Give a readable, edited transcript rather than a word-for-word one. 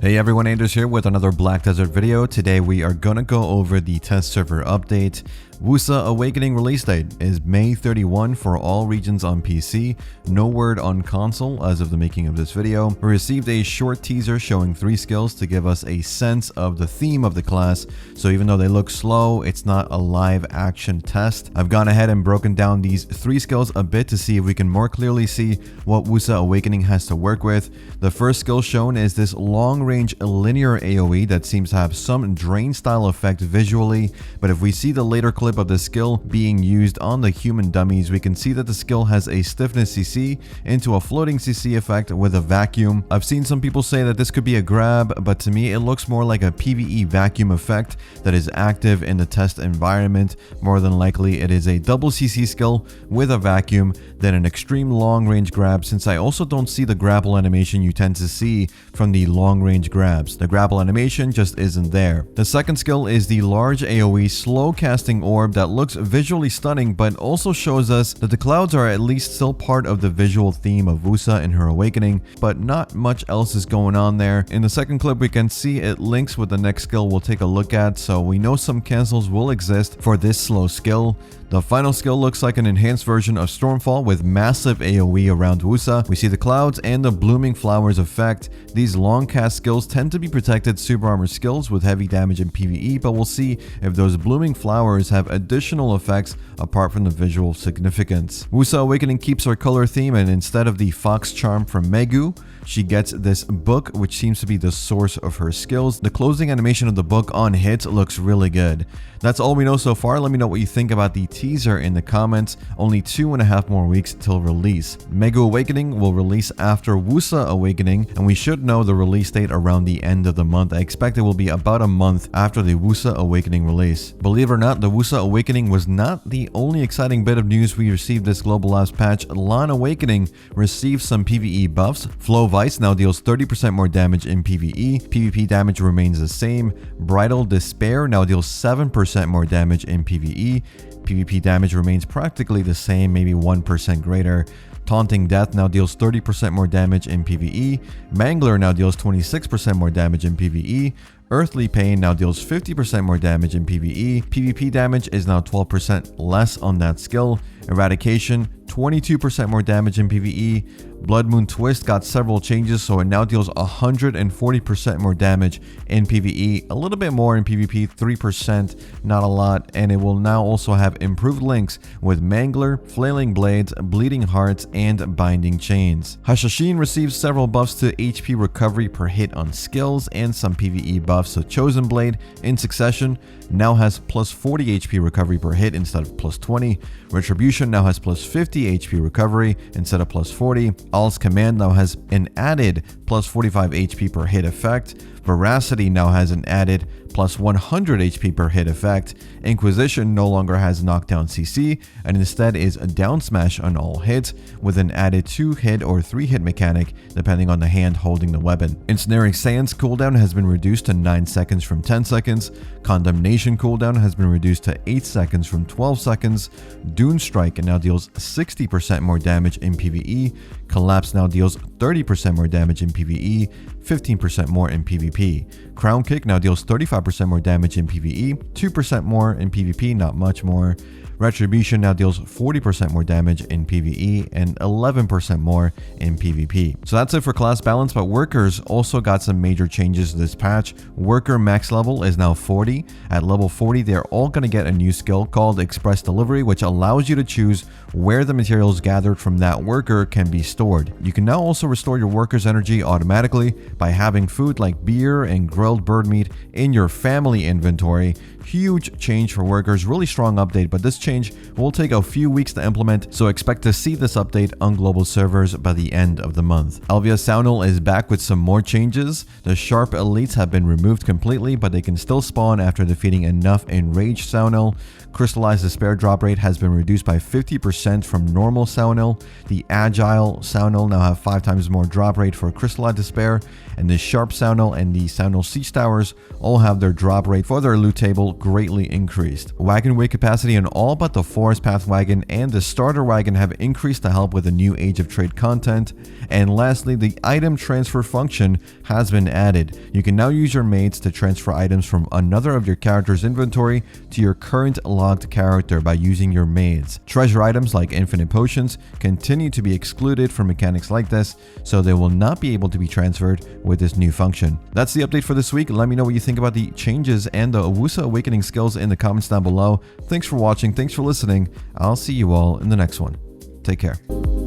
Hey everyone, Anders here with another Black Desert video. Today we are gonna go over the test server update. Woosa Awakening release date is May 31 for all regions on PC. No word on console as of the making of this video. We received a short teaser showing 3 skills to give us a sense of the theme of the class. So even though they look slow, it's not a live action test. I've gone ahead and broken down these 3 skills a bit to see if we can more clearly see what Woosa Awakening has to work with. The first skill shown is this long-range linear AoE that seems to have some drain style effect visually, but if we see the later clip of the skill being used on the human dummies, we can see that the skill has a stiffness CC into a floating CC effect with a vacuum. I've seen some people say that this could be a grab, but to me it looks more like a PvE vacuum effect that is active in the test environment. More than likely it is a double CC skill with a vacuum than an extreme long range grab, since I also don't see the grapple animation you tend to see from the long range grabs. The grapple animation just isn't there. The second skill is the large AoE slow casting orb that looks visually stunning, but also shows us that the clouds are at least still part of the visual theme of Woosa in her awakening, but not much else is going on there. In the second clip we can see it links with the next skill we'll take a look at, so we know some cancels will exist for this slow skill. The final skill looks like an enhanced version of Stormfall with massive AoE around Woosa. We see the clouds and the blooming flowers effect. These long cast skills tend to be protected super armor skills with heavy damage in PvE, but we'll see if those blooming flowers have additional effects apart from the visual significance. Woosa Awakening keeps her color theme, and instead of the fox charm from Megu, she gets this book, which seems to be the source of her skills. The closing animation of the book on hit looks really good. That's all we know so far. Let me know what you think about the teaser in the comments. Only 2.5 more weeks till release. Megu Awakening will release after Woosa Awakening, and we should know the release date around the end of the month. I expect it will be about a month after the Woosa Awakening release. Believe it or not, the Woosa Awakening was not the only exciting bit of news we received this Global Labs patch. Lahn Awakening received some PvE buffs. Flow Vice now deals 30% more damage in PvE. PvP damage remains the same. Bridal Despair now deals 7% more damage in PvE. PvP damage remains practically the same, maybe 1% greater. Taunting Death now deals 30% more damage in PvE. Mangler now deals 26% more damage in PvE. Earthly Pain now deals 50% more damage in PvE. PvP damage is now 12% less on that skill. Eradication, 22% more damage in PvE. Blood Moon Twist got several changes, so it now deals 140% more damage in PvE, a little bit more in PvP, 3%, not a lot, and it will now also have improved links with Mangler, Flailing Blades, Bleeding Hearts, and Binding Chains. Hashashin receives several buffs to HP recovery per hit on skills and some PvE buffs, so Chosen Blade in succession now has plus 40 HP recovery per hit instead of plus 20. Retribution now has plus 50 HP recovery instead of plus 40. All's Command now has an added plus 45 HP per hit effect. Veracity now has an added plus 100 HP per hit effect. Inquisition no longer has knockdown CC and instead is a down smash on all hits with an added 2-hit or 3-hit mechanic depending on the hand holding the weapon. Ensnaring Sands cooldown has been reduced to 9 seconds from 10 seconds. Condemnation cooldown has been reduced to 8 seconds from 12 seconds. Dune Strike now deals 60% more damage in PvE. Collapse now deals 30% more damage in PvE, 15% more in PvP. Crown Kick now deals 35% more damage in PvE, 2% more in PvP, not much more. Retribution now deals 40% more damage in PvE and 11% more in PvP. So that's it for class balance, but workers also got some major changes this patch. Worker max level is now 40. At level 40, they're all going to get a new skill called Express Delivery, which allows you to choose where the materials gathered from that worker can be stored. You can now also restore your workers' energy automatically by having food like beer and grilled bird meat in your family inventory. Huge change for workers, really strong update, but this change will take a few weeks to implement, so expect to see this update on global servers by the end of the month. Elvia Saunil is back with some more changes. The sharp elites have been removed completely, but they can still spawn after defeating enough enraged Saunil. Crystallized Despair drop rate has been reduced by 50% from normal Saunil. The agile Saunil now have 5 times more drop rate for Crystallized Despair, and the sharp Saunil and the Saunil Siege Towers all have their drop rate for their loot table greatly increased. Wagon weight capacity on all but the Forest Path Wagon and the Starter Wagon have increased to help with the new Age of Trade content. And lastly, the item transfer function has been added. You can now use your maids to transfer items from another of your character's inventory to your current logged character by using your maids. Treasure items like infinite potions continue to be excluded from mechanics like this, so they will not be able to be transferred with this new function. That's the update for this week. Let me know what you think about the changes and the Woosa Awakening skills in the comments down below. Thanks for watching. Thanks for listening. I'll see you all in the next one. Take care.